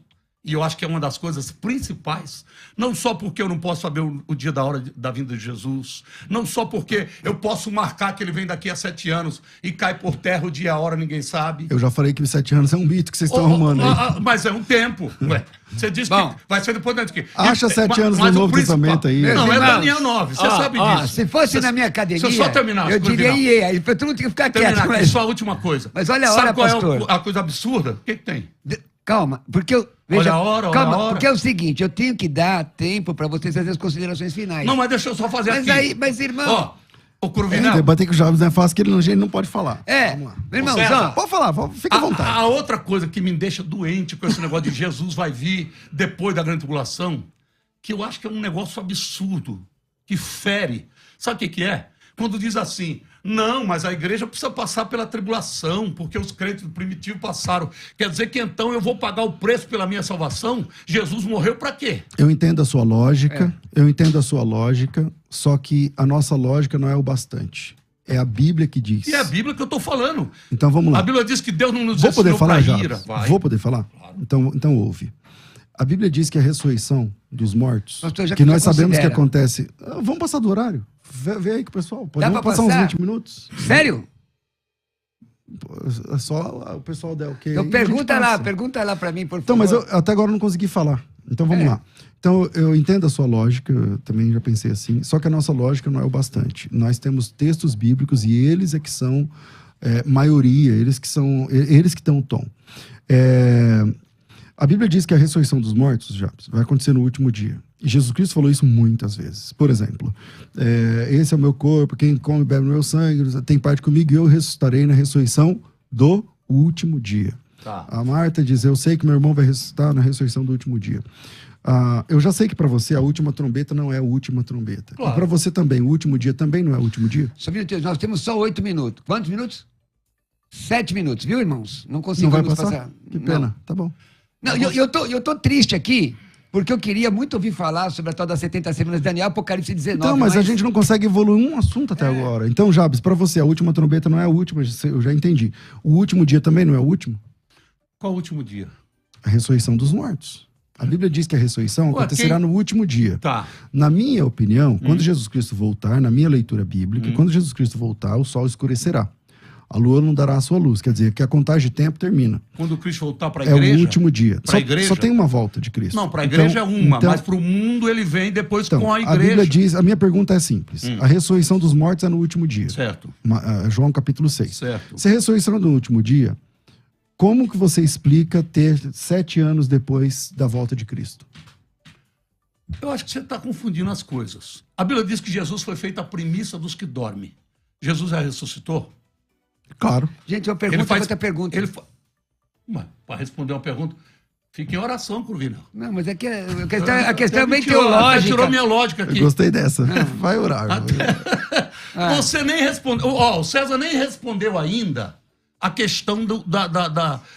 E eu acho que é uma das coisas principais, não só porque eu não posso saber o dia da hora da vinda de Jesus, não só porque eu posso marcar que ele vem daqui a 7 anos e cai por terra o dia e a hora, ninguém sabe. Eu já falei que 7 anos é um mito que vocês estão arrumando aí. Mas é um tempo. Ué, você disse que vai ser depois de quê? Acha 7 anos no Novo Testamento aí. Não, é Daniel 9, você sabe disso. Se fosse na minha academia, se eu só terminasse, eu diria IE, aí todo mundo tinha que ficar quieto. Mas... Só a última coisa. Mas olha a hora, sabe qual pastor? é a coisa absurda? O que tem? Calma, porque eu... Veja, olha a hora, porque é o seguinte, eu tenho que dar tempo para vocês fazerem as considerações finais. Não, mas deixa eu só fazer aqui. Mas irmão... Ó, o Cruvinel... Debater com o Jobs não é fácil, que ele não pode falar. Vamos lá. Meu irmão, pode falar, fica à vontade. A outra coisa que me deixa doente com esse negócio de Jesus vai vir depois da grande tribulação, que eu acho que é um negócio absurdo, que fere. Sabe o que é? Quando diz assim, não, mas a igreja precisa passar pela tribulação, porque os crentes do primitivo passaram. Quer dizer que então eu vou pagar o preço pela minha salvação? Jesus morreu para quê? Eu entendo a sua lógica, só que a nossa lógica não é o bastante. É a Bíblia que diz. E é a Bíblia que eu estou falando. Então vamos lá. A Bíblia diz que Deus não nos Vou poder ensinou falar, para ira. Vou poder falar? Claro. Então ouve. A Bíblia diz que a ressurreição dos mortos, que nós sabemos que acontece... Vamos passar do horário? Vê aí com o pessoal. Podemos passar uns 20 minutos? Sério? É só o pessoal der o quê? Então pergunta lá para mim, por favor. Então, mas eu até agora não consegui falar. Então vamos lá. Então eu entendo a sua lógica, eu também já pensei assim, só que a nossa lógica não é o bastante. Nós temos textos bíblicos e eles é que são maioria, eles que dão o tom. A Bíblia diz que a ressurreição dos mortos vai acontecer no último dia. E Jesus Cristo falou isso muitas vezes. Por exemplo, esse é o meu corpo, quem come e bebe o meu sangue, tem parte comigo e eu ressuscitarei na ressurreição do último dia. Tá. A Marta diz, eu sei que meu irmão vai ressuscitar na ressurreição do último dia. Eu já sei que para você a última trombeta não é a última trombeta. Claro. E para você também, o último dia também não é o último dia. Só nós temos só 8 minutos. Quantos minutos? 7 minutos, viu, irmãos? Não conseguimos passar. Que pena, não. Tá bom. Não, eu tô triste aqui, porque eu queria muito ouvir falar sobre a tal das 70 semanas de Daniel, Apocalipse 19. Então, mas a gente não consegue evoluir um assunto até agora. Então, Jabes, para você, a última trombeta não é a última, eu já entendi. O último dia também não é o último? Qual o último dia? A ressurreição dos mortos. A Bíblia diz que a ressurreição acontecerá no último dia. Tá. Na minha opinião, quando Jesus Cristo voltar, na minha leitura bíblica, quando Jesus Cristo voltar, o sol escurecerá. A lua não dará a sua luz. Quer dizer, que a contagem de tempo termina. Quando o Cristo voltar para a igreja? É o último dia. Só tem uma volta de Cristo. Não, para a igreja mas para o mundo ele vem depois com a igreja. A Bíblia diz, a minha pergunta é simples. A ressurreição dos mortos é no último dia. Certo. João capítulo 6. Certo. Se a ressurreição é no último dia, como que você explica ter 7 anos depois da volta de Cristo? Eu acho que você está confundindo as coisas. A Bíblia diz que Jesus foi feito a primícia dos que dormem. Jesus já ressuscitou? Claro. Gente, uma pergunta, outra pergunta. Para responder uma pergunta, fica em oração, Cruvinel. Não, mas é que a questão é bem teológica. Você tirou minha lógica aqui. Eu gostei dessa. Vai orar. Você nem respondeu. O César nem respondeu ainda a questão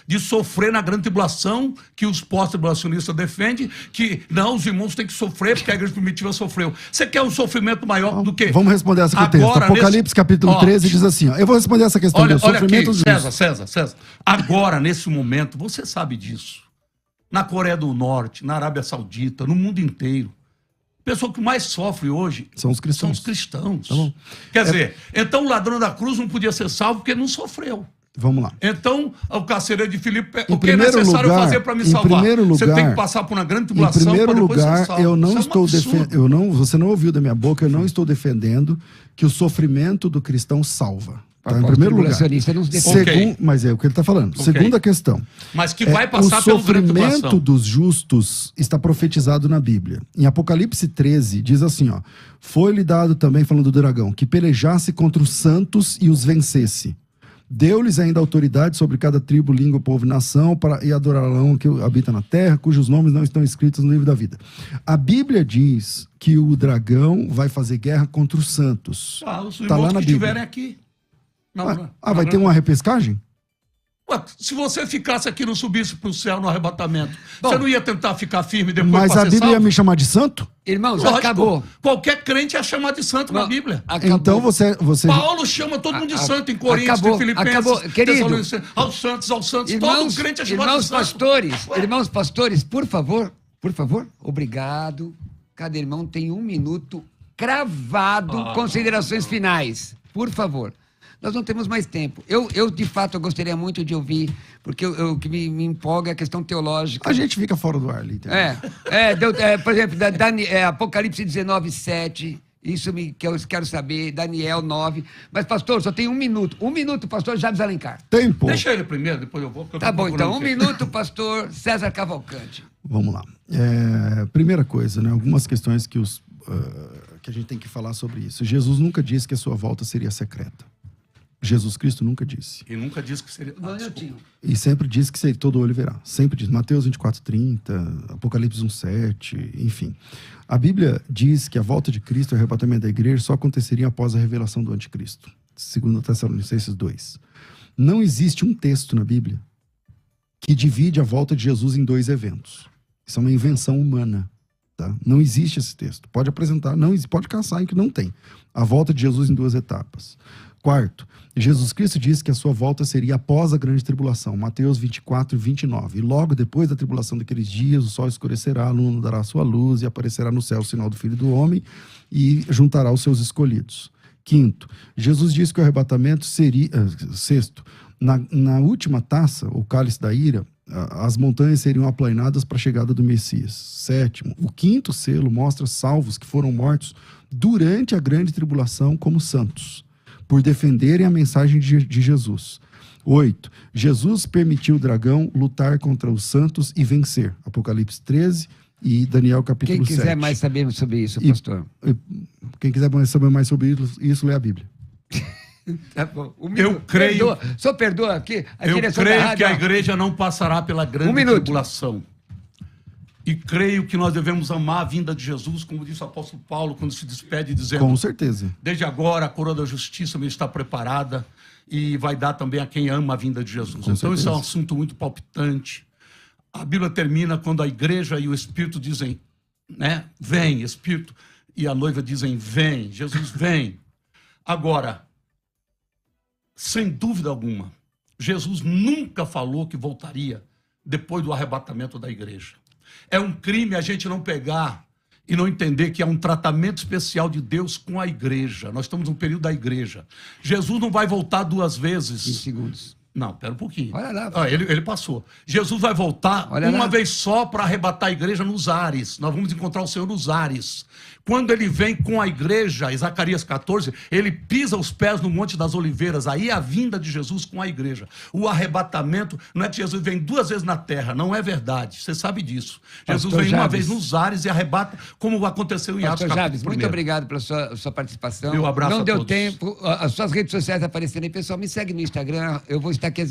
de sofrer na grande tribulação, que os pós-tribulacionistas defendem, que não, os irmãos têm que sofrer, porque a igreja primitiva sofreu. Você quer um sofrimento maior do que... Vamos responder essa com o texto. Apocalipse capítulo 13 diz assim, eu vou responder essa questão do sofrimento dos justos. César. Agora, nesse momento, você sabe disso. Na Coreia do Norte, na Arábia Saudita, no mundo inteiro. A pessoa que mais sofre hoje são os cristãos. Tá bom. Quer dizer, então o ladrão da cruz não podia ser salvo porque não sofreu. Vamos lá. Então, o carcereiro de Filipe, o que é necessário fazer para me salvar? Você tem que passar por uma grande tribulação. Em primeiro lugar, eu não estou defendendo, você não ouviu da minha boca, eu não estou defendendo que o sofrimento do cristão salva. Tá? Em primeiro lugar. Mas é o que ele está falando. Segunda questão. Mas que vai passar pela grande tribulação. O sofrimento dos justos está profetizado na Bíblia. Em Apocalipse 13, diz assim, ó. Foi-lhe dado também, falando do dragão, que pelejasse contra os santos e os vencesse. Deu-lhes ainda autoridade sobre cada tribo, língua, povo e nação, e adorarão que habita na terra, cujos nomes não estão escritos no livro da vida. A Bíblia diz que o dragão vai fazer guerra contra os santos. Os irmãos lá na que estiverem aqui. Vai ter uma repescagem? Ué, se você ficasse aqui e não subisse para o céu no arrebatamento, Bom, você não ia tentar ficar firme depois Mas pra a ser Bíblia ia salvo? me chamar de santo? Irmãos, Lógico, acabou. Qualquer crente é chamado de santo na Bíblia. Acabou. Então você Paulo chama todo mundo de santo em Coríntios, acabou, em Filipenses, acabou. Querido, Tessalonicenses, aos santos, todo crente é chamado de santo. Irmãos pastores, por favor, obrigado. Cada irmão tem 1 minuto cravado, considerações finais, por favor. Nós não temos mais tempo. Eu de fato, eu gostaria muito de ouvir, porque o que me empolga é a questão teológica. A gente fica fora do ar ali. Entendeu? Por exemplo, Apocalipse 19, 7, isso que eu quero saber, Daniel 9. Mas, pastor, só tem 1 minuto. 1 minuto, pastor Jabes Alencar. Tempo. Deixa ele primeiro, depois eu vou. Tá bom, então, 1 minuto, pastor César Cavalcante. Vamos lá. Primeira coisa, né? Algumas questões que a gente tem que falar sobre isso. Jesus nunca disse que a sua volta seria secreta. Jesus Cristo nunca disse. E nunca disse que seria... E sempre disse que todo olho verá. Sempre diz. Mateus 24:30, Apocalipse 1:7, enfim. A Bíblia diz que a volta de Cristo e o arrebatamento da igreja só aconteceria após a revelação do anticristo. 2 Tessalonicenses 2. Não existe um texto na Bíblia que divide a volta de Jesus em 2 eventos. Isso é uma invenção humana. Tá? Não existe esse texto. Pode apresentar, pode caçar em que não tem. A volta de Jesus em 2 etapas. Quarto, Jesus Cristo disse que a sua volta seria após a grande tribulação, Mateus 24:29. E logo depois da tribulação daqueles dias, o sol escurecerá, a lua dará sua luz e aparecerá no céu o sinal do Filho do Homem e juntará os seus escolhidos. Quinto, Jesus disse que o arrebatamento seria... Sexto, na última taça, o cálice da ira, as montanhas seriam aplainadas para a chegada do Messias. Sétimo, o 5º selo mostra salvos que foram mortos durante a grande tribulação como santos, por defenderem a mensagem de Jesus. 8. Jesus permitiu o dragão lutar contra os santos e vencer. Apocalipse 13 e Daniel capítulo 7. Quem quiser mais saber sobre isso, pastor. Quem quiser saber mais sobre isso, lê a Bíblia. Tá bom. Eu creio... Só perdoa aqui. Eu creio que a igreja não passará pela grande tribulação. E creio que nós devemos amar a vinda de Jesus, como disse o apóstolo Paulo, quando se despede, dizendo... Com certeza. Desde agora, a coroa da justiça me está preparada e vai dar também a quem ama a vinda de Jesus. Com então, certeza. isso é um assunto muito palpitante. A Bíblia termina quando a igreja e o Espírito dizem, né? Vem, Espírito. E a noiva dizem, vem, Jesus vem. Agora, sem dúvida alguma, Jesus nunca falou que voltaria depois do arrebatamento da igreja. É um crime a gente não pegar e não entender que há um tratamento especial de Deus com a igreja. Nós estamos no período da igreja. Jesus não vai voltar 2 vezes. 20 segundos. Não, pera um pouquinho. Olha lá. Ele passou. Jesus vai voltar uma vez só para arrebatar a igreja nos ares. Nós vamos encontrar o Senhor nos ares. Quando ele vem com a igreja, em Zacarias 14, ele pisa os pés no Monte das Oliveiras. Aí é a vinda de Jesus com a igreja. O arrebatamento, não é que Jesus vem 2 vezes na terra, não é verdade. Você sabe disso. Jesus vem uma vez nos ares e arrebata, como aconteceu em Atos capítulo 1. Jabes, muito obrigado pela sua participação. Meu abraço não a deu todos. tempo. As suas redes sociais apareceram aí. Pessoal, me segue no Instagram. Eu vou estar aqui